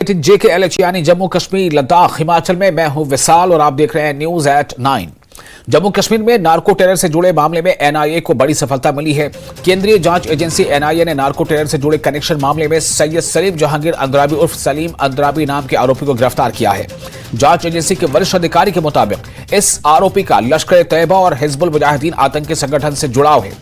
JKLH यानी जम्मू कश्मीर लद्दाख हिमाचल में मैं हूं विशाल और आप देख रहे हैं न्यूज एट 9। जम्मू कश्मीर में नार्को टेरर से जुड़े मामले में NIA को बड़ी सफलता मिली है। केंद्रीय जांच एजेंसी NIA ने नार्को टेरर से जुड़े कनेक्शन मामले में सैयद सलीम जहांगीर अंद्राबी उर्फ सलीम अंद्राबी नाम के आरोपी को गिरफ्तार किया है। जांच एजेंसी के वरिष्ठ अधिकारी के मुताबिक इस आरोपी का लश्कर तैयबा और हिजबुल मुजाहिदीन आतंकी संगठन से जुड़ाव है।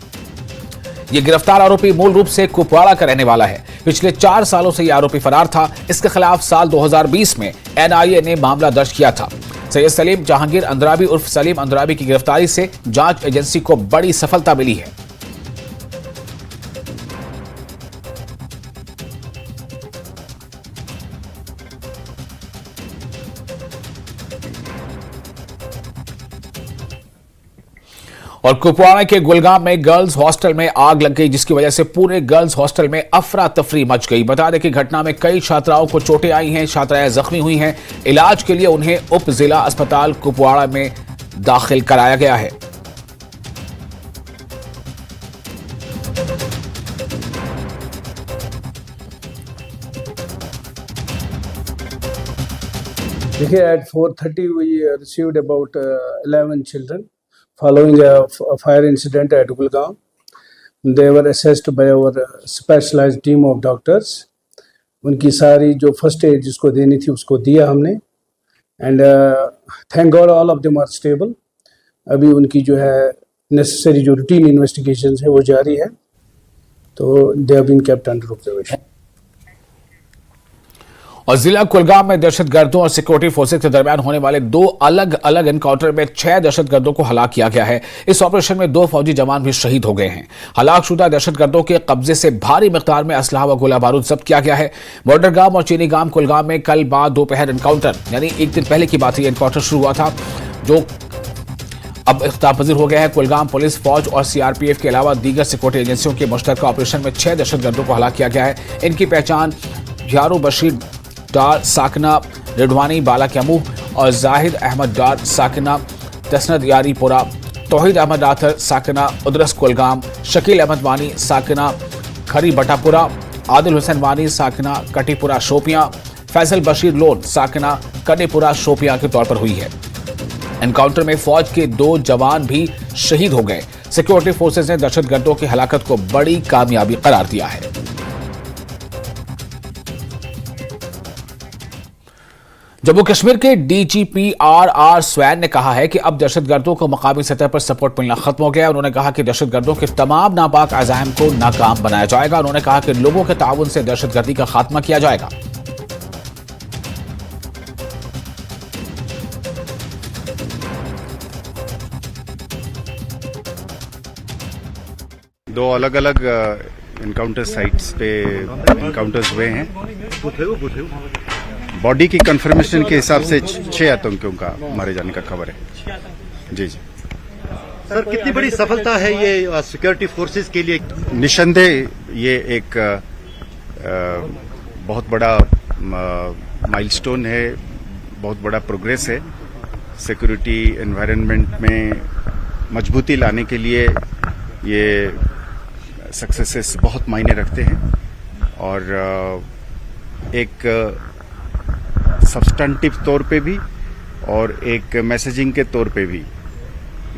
ये गिरफ्तार आरोपी मूल रूप से कुपवाड़ा का रहने वाला है। पिछले 4 सालों से ये आरोपी फरार था। इसके खिलाफ साल 2020 में NIA ने मामला दर्ज किया था। सैयद सलीम जहांगीर अंद्राबी उर्फ सलीम अंद्राबी की गिरफ्तारी से जांच एजेंसी को बड़ी सफलता मिली है। और कुपवाड़ा के गुलगाम में गर्ल्स हॉस्टल में आग लग गई, जिसकी वजह से पूरे गर्ल्स हॉस्टल में अफरा तफरी मच गई। बता दें कि घटना में कई छात्राओं को चोटें आई हैं, छात्राएं जख्मी हुई हैं। इलाज के लिए उन्हें उप जिला अस्पताल कुपवाड़ा में दाखिल कराया गया है। देखिए, at 4:30 we received about 11 children following a fire incident at Gulgaon. They were assessed by our specialized team of doctors. उनकी सारी जो फर्स्ट एड जिसको देनी थी उसको दिया हमने and thank god all of them are stable. अभी उनकी जो है नेसेसरी जो रूटीन इन्वेस्टिगेशन है वो जारी है, तो they have been kept under observation. और जिला कुलगाम में दहशतगर्दों और सिक्योरिटी फोर्सेज के दरमियान होने वाले 2 अलग अलग एनकाउंटर में 6 दहशतगर्दों को हलाक किया गया है। इस ऑपरेशन में 2 फौजी जवान भी शहीद हो गए हैं। हलाकशुदा दहशतगर्दों के कब्जे से भारी मिकदार में असलहा व गोला बारूद जब्त किया गया है। बॉर्डर गांव और चीनी गांव कुलगाम में कल बाद दोपहर एनकाउंटर यानी एक दिन पहले की बात है, एनकाउंटर शुरू हुआ था जो अब इख्तियार हो गया है। कुलगाम पुलिस फौज और CRPF के अलावा दीगर सिक्योरिटी एजेंसियों के मुश्तरका ऑपरेशन में 6 दहशतगर्दों को हलाक किया गया है। इनकी पहचान यारो बशीर डार साकना रिडवानी बाला कैमू और जाहिद अहमद डार साकना तसनद यारीपुरा, तौहीद अहमद राथर साकना उदरस कुलगाम, शकील अहमद वानी साकना खरी बटापुरा, आदिल हुसैन वानी साकना कटीपुरा शोपियां, फैसल बशीर लोन साकना कटीपुरा शोपियां के तौर पर हुई है। एनकाउंटर में फौज के 2 जवान भी शहीद हो गए। सिक्योरिटी फोर्सेज ने दहशतगर्दों की हलाकत को बड़ी कामयाबी करार दिया है। जम्मू कश्मीर के DGP RR स्वैन ने कहा है कि अब दहशतगर्दों को मकामी सतह पर सपोर्ट मिलना खत्म हो गया। उन्होंने कहा कि दहशतगर्दों के तमाम नापाक अज़ाइम को नाकाम बनाया जाएगा। उन्होंने कहा कि लोगों के ताउन से दहशतगर्दी का खात्मा किया जाएगा। दो अलग अलग इनकाउंटर साइट्स पे इनकाउंटर्स हुए हैं। बॉडी की कंफर्मेशन के हिसाब से 6 आतंकियों का मारे जाने का खबर है। जी सर, कितनी बड़ी सफलता है ये सिक्योरिटी फोर्सेस के लिए? निस्संदेह ये एक बहुत बड़ा माइलस्टोन है, बहुत बड़ा प्रोग्रेस है। सिक्योरिटी एनवायरनमेंट में मजबूती लाने के लिए ये सक्सेसेस बहुत मायने रखते हैं और एक सब्सटेंटिव तौर पे भी और एक मैसेजिंग के तौर पे भी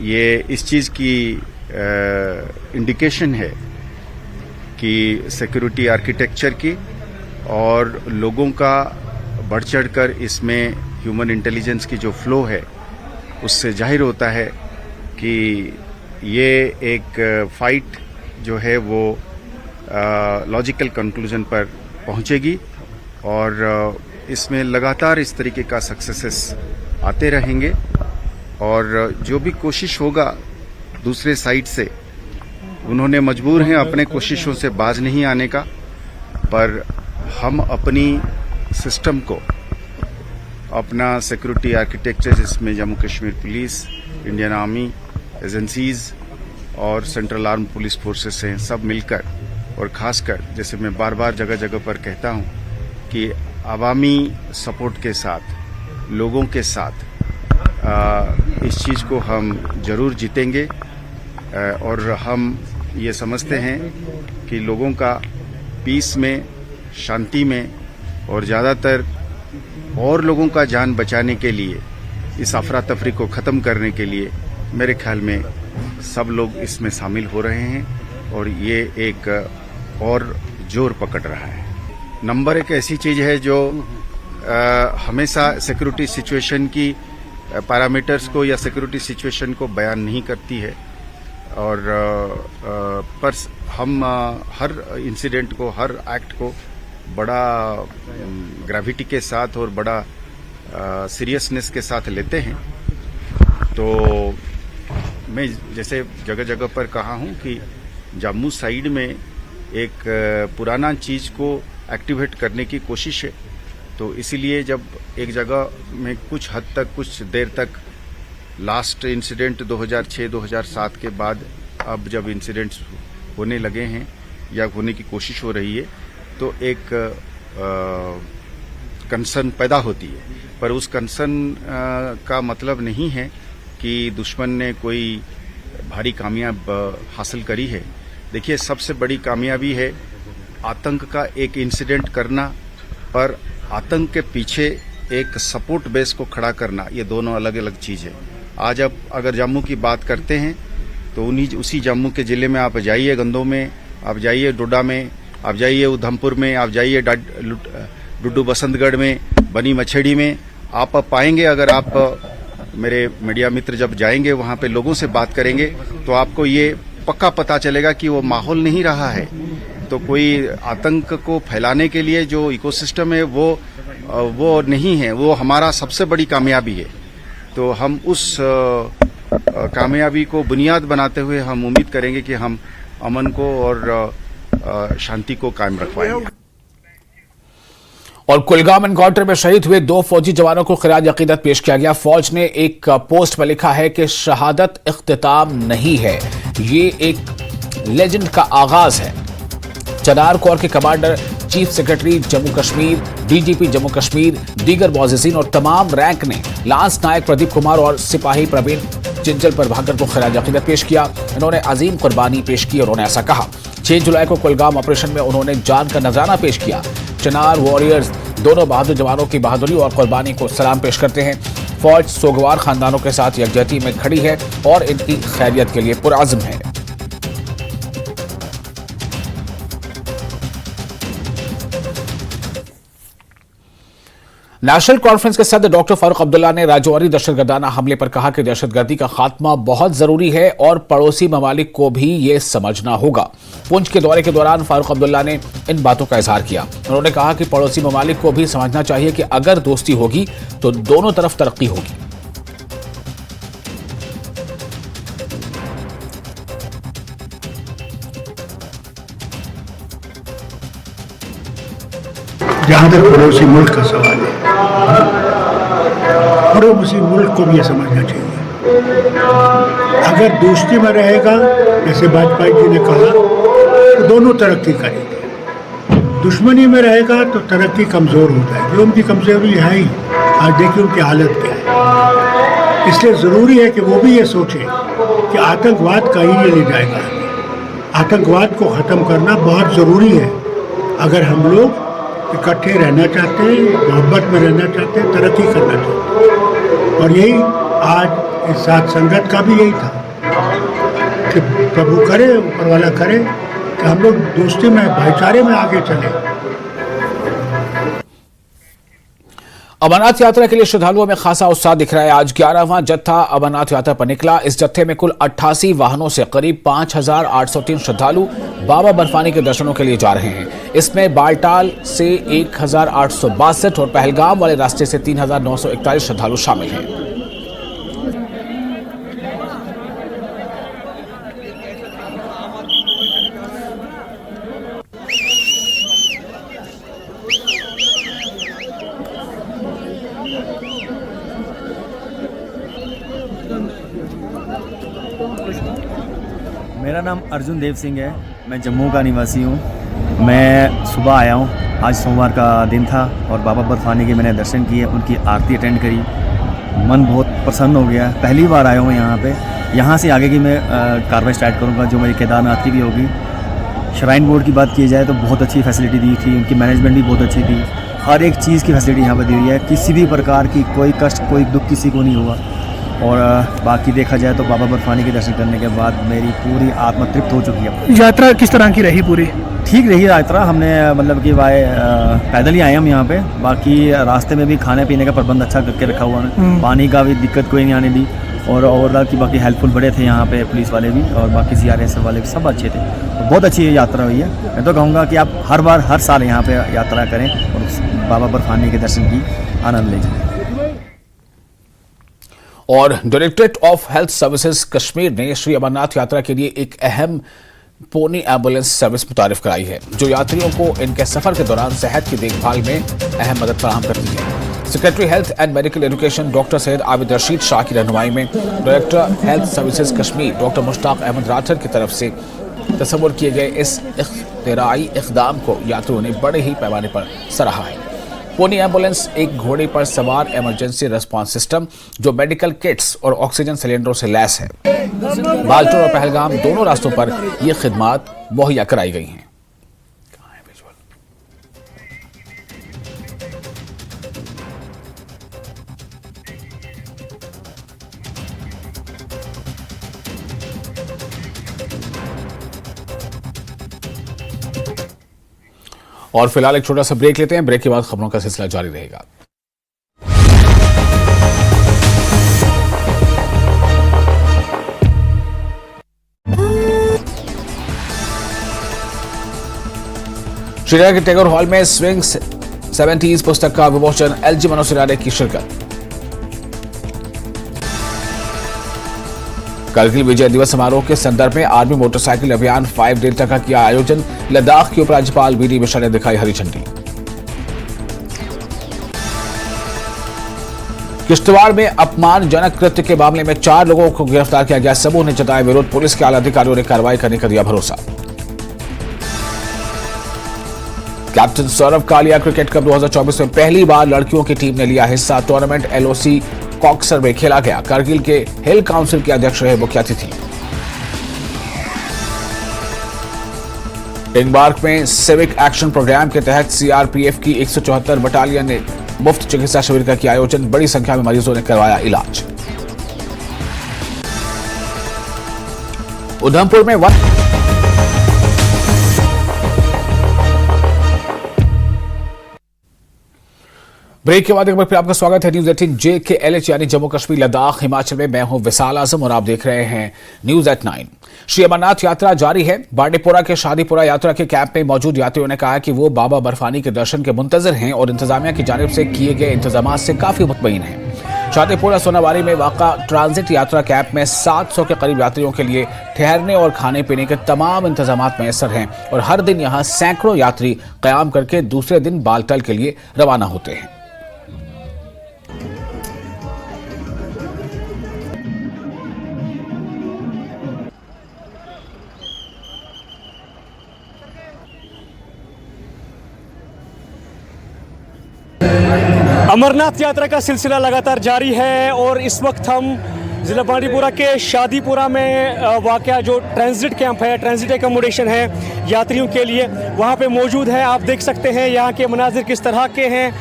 ये इस चीज़ की इंडिकेशन है कि सिक्योरिटी आर्किटेक्चर की और लोगों का बढ़ चढ़कर इसमें ह्यूमन इंटेलिजेंस की जो फ्लो है उससे जाहिर होता है कि ये एक फाइट जो है वो लॉजिकल कंक्लूजन पर पहुंचेगी और इसमें लगातार इस तरीके का सक्सेसेस आते रहेंगे और जो भी कोशिश होगा दूसरे साइड से, उन्होंने मजबूर हैं अपने कोशिशों से बाज नहीं आने का, पर हम अपनी सिस्टम को, अपना सिक्योरिटी आर्किटेक्चर जिसमें Jammu Kashmir police, Indian army, agencies और सेंट्रल आर्म पुलिस फोर्सेस हैं, सब मिलकर और खासकर जैसे मैं बार बार जगह जगह पर कहता हूं कि अवामी सपोर्ट के साथ, लोगों के साथ इस चीज़ को हम जरूर जीतेंगे और हम ये समझते हैं कि लोगों का पीस में, शांति में और ज़्यादातर और लोगों का जान बचाने के लिए, इस अफरा तफरी को ख़त्म करने के लिए मेरे ख्याल में सब लोग इसमें शामिल हो रहे हैं और ये एक और जोर पकड़ रहा है। नंबर एक ऐसी चीज़ है जो हमेशा सिक्योरिटी सिचुएशन की पैरामीटर्स को या सिक्योरिटी सिचुएशन को बयान नहीं करती है और पर हम हर इंसिडेंट को, हर एक्ट को बड़ा ग्रेविटी के साथ और बड़ा सीरियसनेस के साथ लेते हैं। तो मैं जैसे जगह जगह पर कहा हूं कि जम्मू साइड में एक पुराना चीज़ को एक्टिवेट करने की कोशिश है, तो इसीलिए जब एक जगह में कुछ हद तक, कुछ देर तक, लास्ट इंसिडेंट 2006-2007 के बाद अब जब इंसिडेंट्स होने लगे हैं या होने की कोशिश हो रही है, तो एक कंसर्न पैदा होती है। पर उस कंसर्न का मतलब नहीं है कि दुश्मन ने कोई भारी कामयाब हासिल करी है। देखिए, सबसे बड़ी कामयाबी है आतंक का एक इंसिडेंट करना, पर आतंक के पीछे एक सपोर्ट बेस को खड़ा करना, ये दोनों अलग अलग चीज़ है। आज आप अगर जम्मू की बात करते हैं तो उसी जम्मू के ज़िले में आप जाइए, गंदों में आप जाइए, डोडा में आप जाइए, उधमपुर में आप जाइए, डुड्डू बसंतगढ़ में, बनी मछेड़ी में आप पाएंगे। अगर आप मेरे मीडिया मित्र जब जाएंगे वहाँ पे लोगों से बात करेंगे तो आपको ये पक्का पता चलेगा कि वो माहौल नहीं रहा है। तो कोई आतंक को फैलाने के लिए जो इकोसिस्टम है वो नहीं है, वो हमारा सबसे बड़ी कामयाबी है। तो हम उस कामयाबी को बुनियाद बनाते हुए हम उम्मीद करेंगे कि हम अमन को और शांति को कायम रखवाएंगे। और कुलगाम एनकाउंटर में शहीद हुए 2 फौजी जवानों को खिराज अकीदत पेश किया गया। फौज ने एक पोस्ट में लिखा है कि शहादत इख्तिताम नहीं है, ये एक लेजेंड का आगाज है। चनार कोर के commander, chief secretary Jammu Kashmir, DGP Jammu Kashmir, दीगर मुअज़्ज़िज़ीन और तमाम रैंक ने लांस नायक प्रदीप कुमार और सिपाही प्रवीण चिंचल पर भाकर को खिराज अकीदत पेश किया। इन्होंने अजीम कुर्बानी पेश की और उन्होंने ऐसा कहा। 6 जुलाई को कुलगाम ऑपरेशन में उन्होंने जान का नजराना पेश किया। चनार वॉरियर्स दोनों बहादुर जवानों की बहादुरी और कुर्बानी को सलाम पेश करते हैं। फौज सोगवार खानदानों के साथ यकजहती में खड़ी है और इनकी खैरियत के लिए पुरअज़्म है। नेशनल कॉन्फ्रेंस के सदर डॉक्टर फारूक अब्दुल्ला ने राजौरी दहशतगर्दाना हमले पर कहा कि दहशतगर्दी का खात्मा बहुत जरूरी है और पड़ोसी ममालिक को भी ये समझना होगा। पुंछ के दौरे के दौरान फारूक अब्दुल्ला ने इन बातों का इजहार किया। उन्होंने कहा कि पड़ोसी ममालिक को भी समझना चाहिए कि अगर दोस्ती होगी तो दोनों तरफ तरक्की होगी। जहाँ तक पड़ोसी मुल्क का सवाल है, पड़ोसी मुल्क को भी ये समझना चाहिए, अगर दोस्ती में रहेगा, जैसे वाजपेयी जी ने कहा, तो दोनों तरक्की करेंगे। दुश्मनी में रहेगा तो तरक्की कमज़ोर हो जाएगी। उनकी कमज़ोरी है ही, आज देखिए उनकी हालत क्या है। इसलिए ज़रूरी है कि वो भी ये सोचें कि आतंकवाद कहीं नहीं ले जाएगा। आतंकवाद को ख़त्म करना बहुत ज़रूरी है। अगर हम लोग इकट्ठे रहना चाहते हैं, मोहब्बत में रहना चाहते हैं, तरक्की करना चाहते हैं। और यही आज इस साथ संगत का भी यही था कि प्रभु करे, ऊपर वाला करे कि हम लोग दोस्ती में, भाईचारे में आगे चलें। अमरनाथ यात्रा के लिए श्रद्धालुओं में खासा उत्साह दिख रहा है। आज 11वां जत्था अमरनाथ यात्रा पर निकला। इस जत्थे में कुल 88 वाहनों से करीब 5803 श्रद्धालु बाबा बर्फानी के दर्शनों के लिए जा रहे हैं। इसमें बालटाल से 1862 और पहलगाम वाले रास्ते से 3941 श्रद्धालु शामिल हैं। मेरा नाम अर्जुन देव सिंह है। मैं जम्मू का निवासी हूँ। मैं सुबह आया हूँ, आज सोमवार का दिन था और बाबा बर्फानी के मैंने दर्शन किए, उनकी आरती अटेंड करी। मन बहुत प्रसन्न हो गया। पहली बार आया हूँ यहाँ पे। यहाँ से आगे की मैं कार्रवाई स्टार्ट करूँगा जो मेरी केदारनाथ की भी होगी। श्राइन बोर्ड की बात की जाए तो बहुत अच्छी फैसिलिटी दी थी, उनकी मैनेजमेंट भी बहुत अच्छी थी। हर एक चीज़ की फैसिलिटी यहाँ पर दी हुई है, किसी भी प्रकार की कोई कष्ट कोई दुख किसी को नहीं हुआ। और बाकी देखा जाए तो बाबा बर्फानी के दर्शन करने के बाद मेरी पूरी आत्मा तृप्त हो चुकी है। यात्रा किस तरह की रही पूरी? ठीक रही यात्रा, हमने मतलब कि पैदल ही आए हम यहाँ पे। बाकी रास्ते में भी खाने पीने का प्रबंध अच्छा करके रखा हुआ है, पानी का भी दिक्कत कोई नहीं आने दी। और ओवरऑल की बाकी हेल्पफुल बड़े थे यहाँ पे पुलिस वाले भी, और बाकी CRS वाले भी सब अच्छे थे। तो बहुत अच्छी ये यात्रा हुई है। मैं तो कहूँगा कि आप हर साल यहाँ पे यात्रा करें और बाबा बर्फानी के दर्शन की आनंद लीजिए। और directorate of health services Kashmir ने श्री अमरनाथ यात्रा के लिए एक अहम पोनी एम्बुलेंस सर्विस मुतारिफ कराई है, जो यात्रियों को इनके सफर के दौरान सेहत की देखभाल में अहम मदद फराहम करती है। Secretary health and medical education doctor Syed Abid Rashid Shah की रहनुमाई में director health services Kashmir doctor Mushtaq Ahmad Rather की तरफ से तस्वुर किए गए इस इख्तिराई इक़दाम को यात्रियों ने बड़े ही पैमाने पर सराहा है। पोनी एम्बुलेंस एक घोड़े पर सवार इमरजेंसी रिस्पांस सिस्टम जो मेडिकल किट्स और ऑक्सीजन सिलेंडरों से लैस है। बाल्टोर और पहलगाम दोनों रास्तों पर ये खिदमात मुहैया कराई गई हैं। और फिलहाल एक छोटा सा ब्रेक लेते हैं। ब्रेक के बाद खबरों का सिलसिला जारी रहेगा। श्रीनगर के टैगोर हॉल में स्विंग्स 70s पुस्तक का विमोचन, LG मनोज सिरारे की शिरकत। कारगिल विजय दिवस समारोह के संदर्भ में आर्मी मोटरसाइकिल अभियान 5 डेल्टा का किया आयोजन, लद्दाख के उपराज्यपाल BD मिश्रा ने दिखाई हरी झंडी। किश्तवाड़ में अपमानजनक कृत्य के मामले में 4 लोगों को गिरफ्तार किया गया, समूह ने जताया विरोध, पुलिस के आला अधिकारियों ने कार्रवाई करने का दिया भरोसा। Captain Saurabh Kalia cricket cup 2024 में पहली बार लड़कियों की टीम ने लिया हिस्सा, टूर्नामेंट LOC कॉक्सर में खेला गया। कारगिल के हिल काउंसिल के अध्यक्ष रहे मुख्य अतिथि। टिंगबार्क में सिविक एक्शन प्रोग्राम के तहत CRPF की 174 बटालियन ने मुफ्त चिकित्सा शिविर का किया आयोजन, बड़ी संख्या में मरीजों ने करवाया इलाज। उधमपुर में ब्रेक के बाद एक बार फिर आपका स्वागत है न्यूज 18 JKLH यानी जम्मू कश्मीर लद्दाख हिमाचल में। मैं हूं विशाल आजम और आप देख रहे हैं न्यूज एट 9। श्री अमरनाथ यात्रा जारी है। बांडीपुरा के शादीपुरा यात्रा के कैंप में मौजूद यात्रियों ने कहा कि वो बाबा बर्फानी के दर्शन के मुंतजर हैं और इंतजामिया की जानिब से किए गए इंतजाम से काफी मुतमईन हैं। शादीपुरा सोनावारी में वाक़ा ट्रांजिट यात्रा कैंप में 700 के करीब यात्रियों के लिए ठहरने और खाने पीने के तमाम इंतजाम मैसर हैं और हर दिन यहाँ सैकड़ों यात्री क़याम करके दूसरे दिन बालटल के लिए रवाना होते हैं। अमरनाथ यात्रा का सिलसिला लगातार जारी है और इस वक्त हम ज़िला बांडीपुरा के शादीपुरा में वाक़या जो ट्रांजिट कैंप है, ट्रांजिट एकोमोडेशन है यात्रियों के लिए, वहाँ पे मौजूद है। आप देख सकते हैं यहाँ के मनाजिर किस तरह के हैं।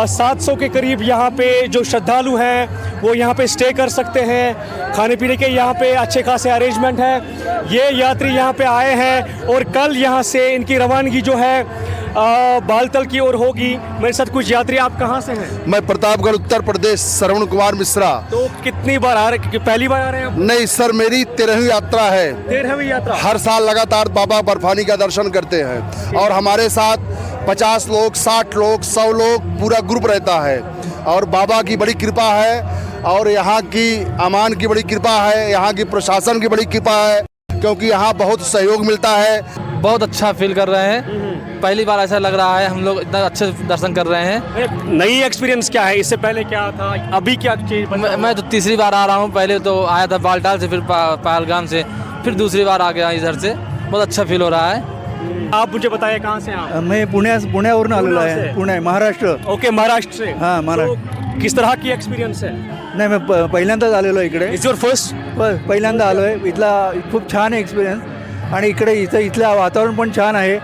700 के करीब यहाँ पे जो श्रद्धालु हैं वो यहाँ पे स्टे कर सकते हैं। खाने पीने के यहाँ पे अच्छे खासे अरेंजमेंट हैं। ये यात्री यहाँ पे आए हैं और कल यहाँ से इनकी रवानगी जो है बालतल की ओर होगी। मेरे साथ कुछ यात्री, आप कहाँ से हैं? मैं प्रतापगढ़ उत्तर प्रदेश, श्रवण कुमार मिश्रा। तो कितनी बार आ रहे, पहली बार आ रहे हैं आप? नहीं सर, मेरी 13वीं यात्रा है। 13वीं यात्रा? हर साल लगातार बाबा बर्फानी का दर्शन करते हैं और हमारे साथ 50 लोग, 60 लोग, 100 लोग पूरा ग्रुप रहता है और बाबा की बड़ी कृपा है और यहाँ की अमान की बड़ी कृपा है, यहाँ की प्रशासन की बड़ी कृपा है क्योंकि यहाँ बहुत सहयोग मिलता है। बहुत अच्छा फील कर रहे हैं। पहली बार ऐसा लग रहा है, हम लोग इतना अच्छे दर्शन कर रहे हैं। नई एक्सपीरियंस क्या है? इससे पहले क्या था, अभी क्या चीज? मैं तो तीसरी बार आ रहा हूँ। पहले तो आया था बालटाल से, फिर पहलगाम से, फिर दूसरी बार आ गया इधर से। बहुत अच्छा फील हो रहा है। आप मुझे बताइए कहाँ से आप? मैं पुण्यावरून आलेलो आहे। पुणे, महाराष्ट्र। ओके, महाराष्ट्र से। हाँ, महाराष्ट्र। तो किस तरह की एक्सपिरियंस है? नाही, मैं पहिल्यांदाच आलेलो इकडे। It's your first? पहिल्यांदा आलोय। इथला खूप छान एक्सपिरियंस आणि इकडे इथलं वातावरण पण छान आहे।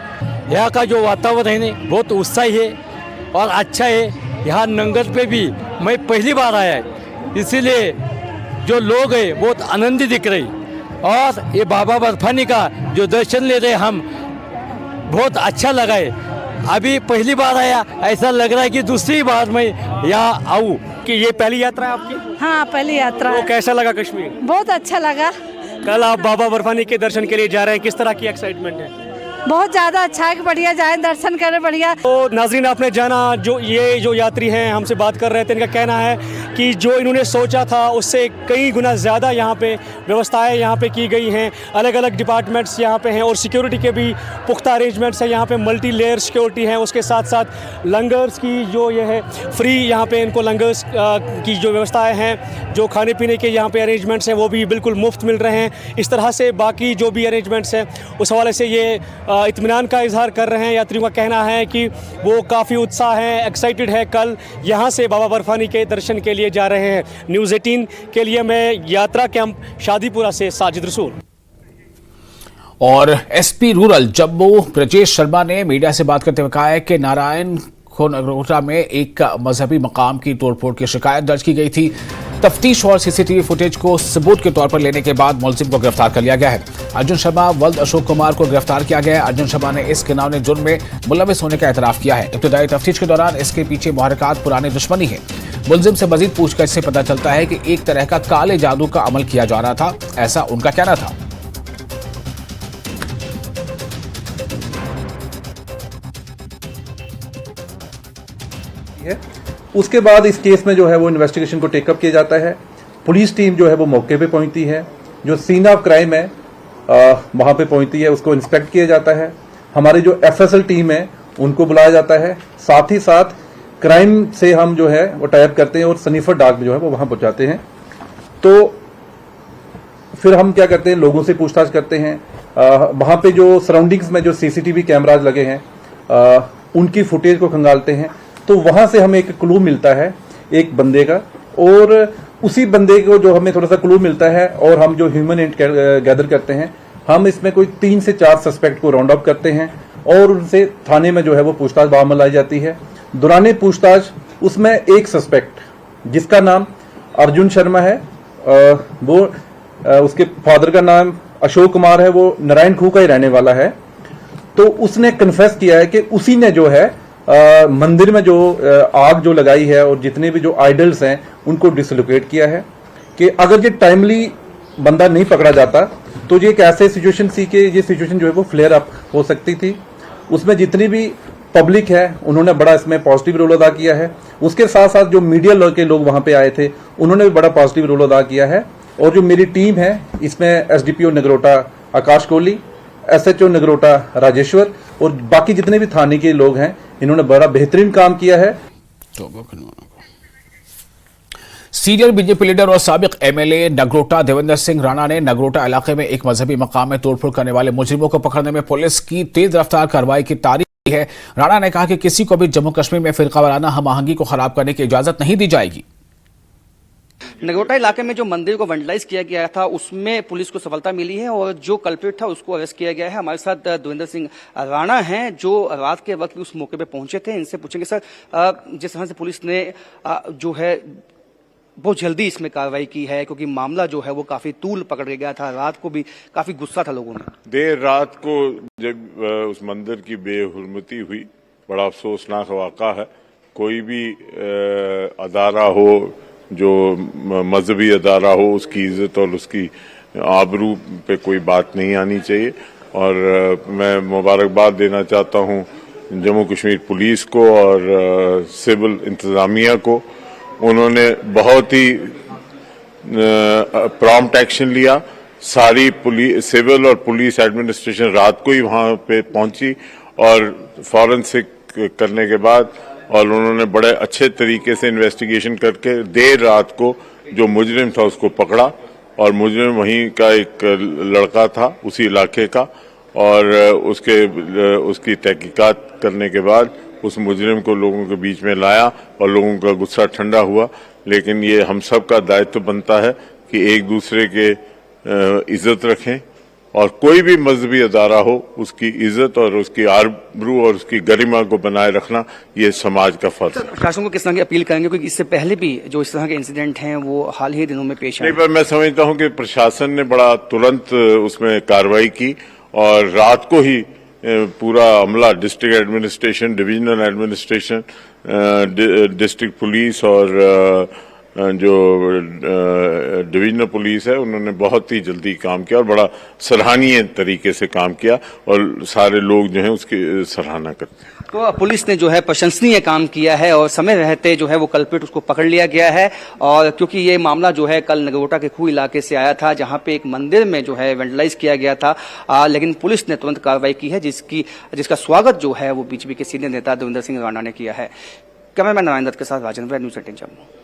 यहाँ का जो वातावरण है बहुत उत्साही है और अच्छा है। यहाँ नंगल पे भी मैं पहली बार आया है, इसीलिए जो लोग हैं बहुत आनंदित दिख रहे, और ये बाबा बर्फानी का जो दर्शन ले रहे हम, बहुत अच्छा लगा है। अभी पहली बार आया, ऐसा लग रहा है कि दूसरी बार मैं यहाँ आऊँ। कि ये पहली यात्रा है आपकी? हाँ, पहली यात्रा। तो कैसा लगा कश्मीर? बहुत अच्छा लगा। कल आप बाबा बर्फानी के दर्शन के लिए जा रहे हैं, किस तरह की एक्साइटमेंट है? बहुत ज़्यादा अच्छा है कि बढ़िया जाए, दर्शन करें बढ़िया। तो नाजरीन, आपने जाना जो ये जो यात्री हैं हमसे बात कर रहे थे, इनका कहना है कि जो इन्होंने सोचा था उससे कई गुना ज़्यादा यहाँ पे व्यवस्थाएं यहाँ पे की गई हैं। अलग अलग डिपार्टमेंट्स यहाँ पे हैं और सिक्योरिटी के भी पुख्ता अरेंजमेंट्स हैं। यहाँ पे मल्टी लेयर सिक्योरिटी है, उसके साथ साथ लंगर्स की जो ये है फ्री, यहाँ पे इनको लंगर्स की जो व्यवस्थाएँ हैं, जो खाने पीने के यहाँ पे अरेंजमेंट्स हैं वो भी बिल्कुल मुफ्त मिल रहे हैं। इस तरह से बाकी जो भी अरेंजमेंट्स हैं उस हवाले से ये इत्मीनान का इजहार कर रहे हैं। यात्रियों का कहना है कि वो काफ़ी उत्साह है, एक्साइटेड है, कल यहाँ से बाबा बर्फानी के दर्शन के लिए जा रहे हैं। न्यूज़ 18 के लिए मैं यात्रा कैंप शादीपुरा से साजिद रसूल। और एसपी रूरल जम्मू ब्रजेश शर्मा ने मीडिया से बात करते हुए कहा है कि नारायण नगरोटा में एक मजहबी मकाम की तोड़फोड़ की शिकायत दर्ज की गई थी। तफ्तीश और सीसीटीवी फुटेज को सबूत के तौर पर लेने के बाद मुलजिम को गिरफ्तार कर लिया गया है। अर्जुन शर्मा वल्द अशोक कुमार को गिरफ्तार किया गया है। अर्जुन शर्मा ने इस घिनौने जुर्म में मुलविस होने का एतराफ किया है। इब्तदाई तफ्तीश के दौरान इसके पीछे मुहरकात पुरानी दुश्मनी है। मुलजिम से मजीद पूछताछ से पता चलता है कि एक तरह का काले जादू का अमल किया जा रहा था, ऐसा उनका कहना था। उसके बाद इस केस में जो है वो इन्वेस्टिगेशन को टेकअप किया जाता है। पुलिस टीम जो है वो मौके पे पहुंचती है, जो सीन ऑफ क्राइम है वहां पे पहुंचती है, उसको इंस्पेक्ट किया जाता है। हमारी जो एफएसएल टीम है उनको बुलाया जाता है। साथ ही साथ क्राइम से हम जो है वो टाइप करते हैं और सनीफर डाक जो है वो वहां पहुंचाते हैं। तो फिर हम क्या करते हैं, लोगों से पूछताछ करते हैं। वहां पे जो सराउंडिंग्स में जो सीसीटीवी कैमराज लगे हैं उनकी फुटेज को खंगालते हैं। तो वहां से हमें एक क्लू मिलता है एक बंदे का, और उसी बंदे को जो हमें थोड़ा सा क्लू मिलता है और हम जो ह्यूमन इंट गैदर करते हैं, हम इसमें कोई 3 से 4 सस्पेक्ट को राउंड अप करते हैं और उनसे थाने में जो है वो पूछताछ बामल लाई जाती है। दौरान पूछताछ उसमें एक सस्पेक्ट जिसका नाम अर्जुन शर्मा है, वो उसके फादर का नाम अशोक कुमार है, वो नारायण खू का ही रहने वाला है। तो उसने कन्फेस किया है कि उसी ने जो है मंदिर में जो आग जो लगाई है और जितने भी जो आइडल्स हैं उनको डिसलोकेट किया है। कि अगर ये टाइमली बंदा नहीं पकड़ा जाता तो ये एक ऐसे सिचुएशन थी कि ये सिचुएशन जो है वो फ्लेयर अप हो सकती थी। उसमें जितनी भी पब्लिक है उन्होंने बड़ा इसमें पॉजिटिव रोल अदा किया है। उसके साथ साथ जो मीडिया के लोग वहां पे आए थे उन्होंने भी बड़ा पॉजिटिव रोल अदा किया है। और जो मेरी टीम है इसमें एसडीपीओ नगरोटा आकाश कोहली, एसएचओ नगरोटा राजेश्वर और बाकी जितने भी थाने के लोग हैं, इन्होंने बड़ा बेहतरीन काम किया है। सीनियर बीजेपी लीडर और साबिक एमएलए नगरोटा देवेंद्र सिंह राणा ने नगरोटा इलाके में एक मजहबी मकाम में तोड़फोड़ करने वाले मुजरिमों को पकड़ने में पुलिस की तेज रफ्तार कार्रवाई की तारीफ की है। राणा ने कहा कि किसी को भी जम्मू कश्मीर में फिरकावाराना हम आहंगी को खराब करने की इजाजत नहीं दी जाएगी। नगरोटा इलाके में जो मंदिर को वैंडलाइज किया गया था उसमें पुलिस को सफलता मिली है और जो कल्प्रिट था उसको अरेस्ट किया गया है। हमारे साथ देवेंद्र सिंह राणा हैं जो रात के वक्त उस मौके पे पहुंचे थे। इनसे पूछेंगे सर, जिस तरह से पुलिस ने जो है बहुत जल्दी इसमें कार्रवाई की है, क्योंकि मामला जो है वो काफी तूल पकड़ गया था, रात को भी काफी गुस्सा था लोगों में। देर रात को जब उस मंदिर की बेहुरमती हुई, बड़ा अफसोसनाक वाक़ा है। कोई भी अदारा हो, जो मजहबी अदारा हो, उसकी इज्जत और उसकी आबरू पे कोई बात नहीं आनी चाहिए। और मैं मुबारकबाद देना चाहता हूँ जम्मू कश्मीर पुलिस को और सिविल इंतजामिया को। उन्होंने बहुत ही प्रॉम्प्ट एक्शन लिया। सारी पुलिस, सिविल और पुलिस एडमिनिस्ट्रेशन रात को ही वहां पे पहुंची और फॉरेंसिक करने के बाद और उन्होंने बड़े अच्छे तरीके से इन्वेस्टिगेशन करके देर रात को जो मुजरिम था उसको पकड़ा। और मुजरिम वहीं का एक लड़का था उसी इलाके का, और उसकी तहकीकात करने के बाद उस मुजरिम को लोगों के बीच में लाया और लोगों का गुस्सा ठंडा हुआ। लेकिन ये हम सब का दायित्व बनता है कि एक दूसरे के इज्जत रखें और कोई भी मजहबी अदारा हो उसकी इज्जत और उसकी आबरू और उसकी गरिमा को बनाए रखना ये समाज का फर्ज है। प्रशासन को किस तरह की अपील करेंगे, क्योंकि इससे पहले भी जो इस तरह के इंसिडेंट हैं वो हाल ही दिनों में पेश आए? नहीं, पर मैं समझता हूं कि प्रशासन ने बड़ा तुरंत उसमें कार्रवाई की और रात को ही पूरा अमला, district administration, divisional administration, district police और जो डिविजनल पुलिस है, उन्होंने बहुत ही जल्दी काम किया और बड़ा सराहनीय तरीके से काम किया और सारे लोग जो हैं उसकी सराहना करते हैं। तो पुलिस ने जो है प्रशंसनीय काम किया है और समय रहते जो है वो कल्प्रिट उसको पकड़ लिया गया है। और क्योंकि ये मामला जो है कल नगरोटा के खूह इलाके से आया था, जहां पे एक मंदिर में जो है वेंडलाइज किया गया था, लेकिन पुलिस ने तुरंत कार्रवाई की है, जिसका स्वागत जो है वो बीजेपी के सीनियर नेता देवेंद्र सिंह राणा ने किया है। कैमरामैन नारायण दत्त के साथ राजेंद्र, न्यूज़ 18 जम्मू।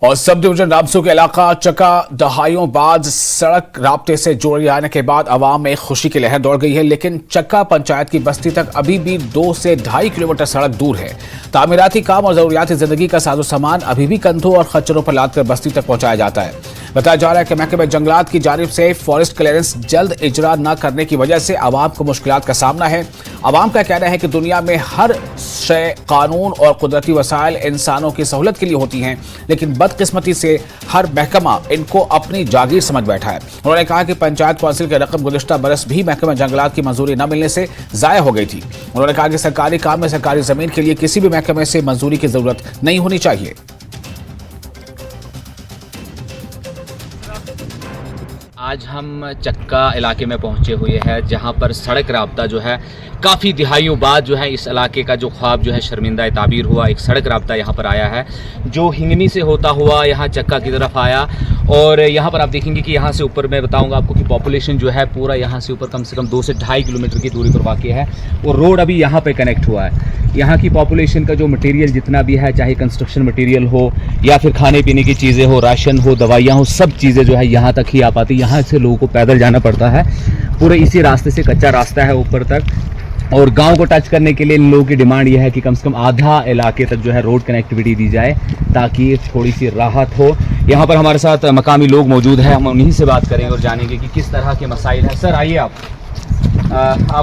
और सब डिवीजन रामसू के इलाका चक्का दहाइयों बाद सड़क राब्ते से जोड़ जाने के बाद आवाम में खुशी की लहर दौड़ गई है, लेकिन चक्का पंचायत की बस्ती तक अभी भी 2 से 2.5 किलोमीटर सड़क दूर है। तामीराती काम और जरूरियाती जिंदगी का साजो सामान अभी भी कंधों और खच्चरों पर लादकर बस्ती तक पहुंचाया जाता है। बताया जा रहा है कि महकमे जंगलात की जानिब से फॉरेस्ट क्लियरेंस जल्द इजरा न करने की वजह से आवाम को मुश्किलात का सामना है। आवाम का कहना है कि दुनिया में हर शय कानून और कुदरती वसाइल इंसानों की सहूलत के लिए होती हैं, लेकिन बदकिस्मती से हर महकमा इनको अपनी जागीर समझ बैठा है। उन्होंने कहा कि पंचायत काउंसिल की रकम गुज़िश्ता बरस भी महकमे जंगलात की मंजूरी न मिलने से जाया हो गई थी। उन्होंने कहा कि सरकारी काम में सरकारी जमीन के लिए किसी भी महकमे से मंजूरी की जरूरत नहीं होनी चाहिए। आज हम चक्का इलाके में पहुंचे हुए हैं, जहां पर सड़क राब्ता जो है काफ़ी दिहाइयों बाद जो है इस इलाके का जो ख्वाब जो है शर्मिंदा ताबीर हुआ। एक सड़क राब्ता यहाँ पर आया है जो हिंगनी से होता हुआ यहाँ चक्का की तरफ आया। और यहाँ पर आप देखेंगे कि यहाँ से ऊपर मैं बताऊँगा आपको कि पॉपुलेशन जो है पूरा यहाँ से ऊपर कम से कम 2 से 2.5 किलोमीटर की दूरी पर वाक़ है और रोड अभी यहाँ पर कनेक्ट हुआ है। यहाँ की पॉपुलेशन का जो मटेरियल जितना भी है, चाहे कंस्ट्रक्शन मटेरियल हो या फिर खाने पीने की चीज़ें हो, राशन हो, दवाइयाँ हो, सब चीज़ें जो है यहाँ तक ही आ पाती। यहाँ से लोगों को पैदल जाना पड़ता है, पूरे इसी रास्ते से कच्चा रास्ता है ऊपर तक। और गांव को टच करने के लिए इन लोगों की डिमांड यह है कि कम से कम आधा इलाके तक जो है रोड कनेक्टिविटी दी जाए ताकि थोड़ी सी राहत हो। यहाँ पर हमारे साथ मकामी लोग मौजूद हैं, हम उन्हीं से बात करेंगे और जानेंगे कि किस तरह के मसाइल हैं। सर आइए, आप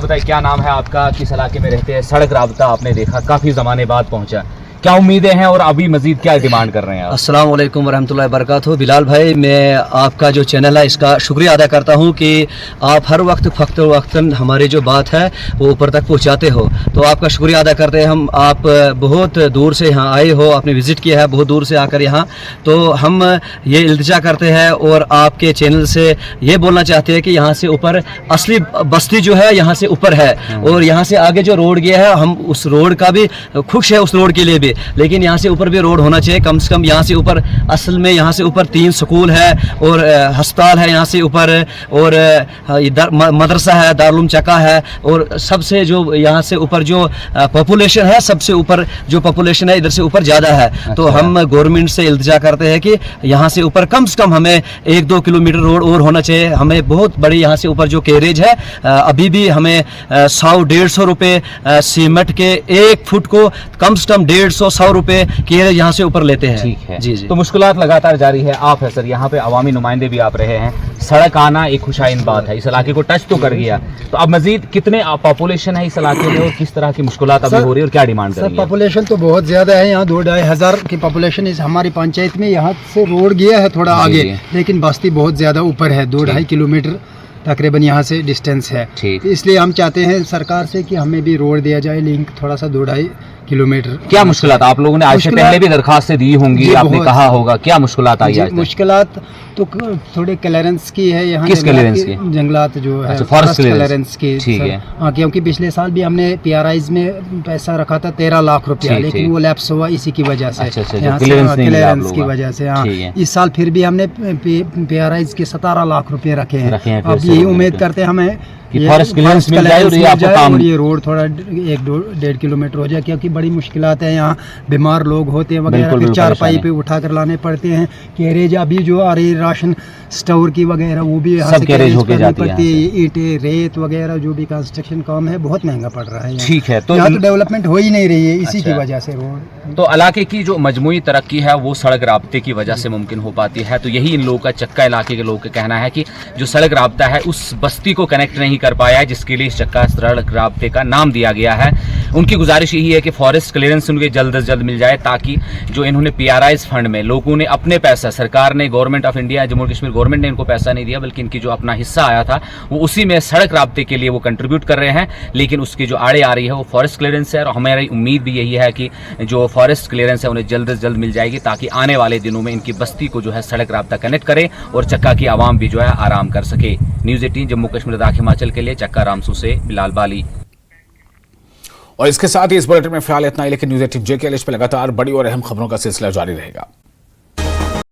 बताइए क्या नाम है आपका, किस इलाके में रहते हैं? सड़क राब्ता आपने देखा काफ़ी ज़माने बाद पहुँचा, क्या उम्मीदें हैं और अभी मजीद क्या डिमांड कर रहे हैं आप? अस्सलाम वालेकुम वरहमतुल्लाहि वबरकातुहू। बिलाल भाई, मैं आपका जो चैनल है इसका शुक्रिया अदा करता हूं कि आप हर वक्तन हमारी जो बात है वो ऊपर तक पहुंचाते हो, तो आपका शुक्रिया अदा करते हैं हम। आप बहुत दूर से यहाँ आए हो, आपने विज़िट किया है बहुत दूर से आकर यहाँ, तो हम ये इल्तिजा करते हैं और आपके चैनल से ये बोलना चाहते हैं कि यहाँ से ऊपर असली बस्ती जो है यहाँ से ऊपर है और यहाँ से आगे जो रोड गया है हम उस रोड का भी खुश है, उस रोड के लिए भी, लेकिन यहाँ से ऊपर भी रोड होना चाहिए कम से कम। यहाँ से ऊपर असल में यहाँ से ऊपर 3 स्कूल है और अस्पताल है यहाँ से ऊपर, और मदरसा है, दारुल चक्का है, और सबसे जो यहाँ से ऊपर जो पॉपुलेशन है, सबसे ऊपर जो पॉपुलेशन है इधर से ऊपर ज़्यादा है। तो हम गवर्नमेंट से इल्तिजा करते हैं कि यहाँ से ऊपर कम से कम हमें 1-2 किलोमीटर रोड और होना चाहिए। हमें बहुत बड़ी यहाँ से ऊपर जो कैरेज है, अभी भी हमें 100-150 रुपये सीमेंट के 1 फुट को कम से कम 150-100 रुपए कैरेज यहाँ से ऊपर लेते हैं। ठीक है जी जी। तो मुश्किलात लगातार जारी है। आप है सर, यहाँ पे अवामी नुमाइंदे भी आप रहे हैं, सड़क आना एक खुशाइन बात है, इस इलाके को टच तो कर गया, तो अब मजीद कितने पॉपुलेशन है इस इलाके में और किस तरह की मुश्किलात अभी हो रही है और क्या डिमांड कर रही है? पॉपुलेशन तो बहुत ज्यादा है, यहाँ 2-2.5 हज़ार की पॉपुलेशन इस हमारी पंचायत में। यहाँ से रोड गया है थोड़ा आगे, लेकिन बस्ती बहुत ज्यादा ऊपर है, 2-2.5 किलोमीटर तकरीबन यहाँ से डिस्टेंस है। इसलिए हम चाहते हैं सरकार से कि हमें भी रोड दिया जाए, लिंक थोड़ा सा 2-2.5 किलोमीटर। क्या मुश्किलात आप लोगों ने आज से पहले भी दरखास्तें दी होंगी, आपने कहा होगा, क्या मुश्किलात आई? मुश्किलात तो थोड़े क्लियरेंस की है यहाँ। किस क्लियरेंस की? जंगलात जो है, फॉरेस्ट क्लियरेंस की। ठीक है। हाँ, क्योंकि पिछले साल भी हमने PRIs में पैसा रखा था 13 लाख रुपया, लेकिन वो लैप्स हुआ इसी की वजह से, क्लियरेंस की वजह से। हाँ, इस साल फिर भी हमने PRIs के 17 लाख रुपये रखे हैं। अब यही उम्मीद करते हैं हमें कि फॉरेस्ट क्लियरेंस मिल जाए और ये आपको काम, और ये रोड थोड़ा 1-1.5 किलोमीटर हो जाए, क्योंकि बड़ी मुश्किलात है यहाँ, बीमार लोग होते हैं वगैरह, फिर चारपाई पे उठा कर लाने पड़ते हैं। कैरेज अभी जो आ रही राशन स्टोर की वगैरह वो भी यहाँ से कैरेज होके जाती है। ईंटें, रेत वगैरह जो भी कंस्ट्रक्शन काम है बहुत महंगा पड़ रहा है। ठीक है, तो यहाँ तो डेवलपमेंट हो ही नहीं रही है, इसी की वजह से रोड। तो इलाके की जो मजमूई तरक्की है वो सड़क राब्ते की वजह से मुमकिन हो पाती है। तो यही इन लोगों का, चक्का इलाके के लोगों का कहना है कि जो सड़क राब्ता है उस बस्ती को कनेक्ट नहीं कर पाया है, जिसके लिए इस चक्का सड़क राब्ते का नाम दिया गया है। उनकी गुजारिश यही है कि फॉरेस्ट क्लियरेंस उनके जल्द से जल्द मिल जाए, ताकि जो इन्होंने PRIs फंड में लोगों ने अपने पैसा, सरकार ने, government of India, Jammu Kashmir government ने इनको पैसा नहीं दिया, बल्कि इनकी जो अपना हिस्सा आया था वो उसी में सड़क राब्ते के लिए वो कंट्रीब्यूट कर रहे हैं। लेकिन उसकी जो आड़े आ रही है वो फॉरेस्ट क्लियरेंस है, और हमारी उम्मीद भी यही है कि जो फॉरेस्ट क्लियरेंस है उन्हें जल्द से जल्द मिल जाएगी, ताकि आने वाले दिनों में इनकी बस्ती को जो है सड़क राब्ता कनेक्ट करे और चक्का की आवाम भी जो है आराम कर सके। न्यूज़ 18 जम्मू कश्मीर लद्दाख हिमाचल के लिए चक्का रामसू से बिलाल बाली। और इसके साथ ही इस बुलेटिन में फिलहाल इतना ही, लेकिन न्यूज़ 18 JKL इस पर लगातार बड़ी और अहम खबरों का सिलसिला जारी रहेगा।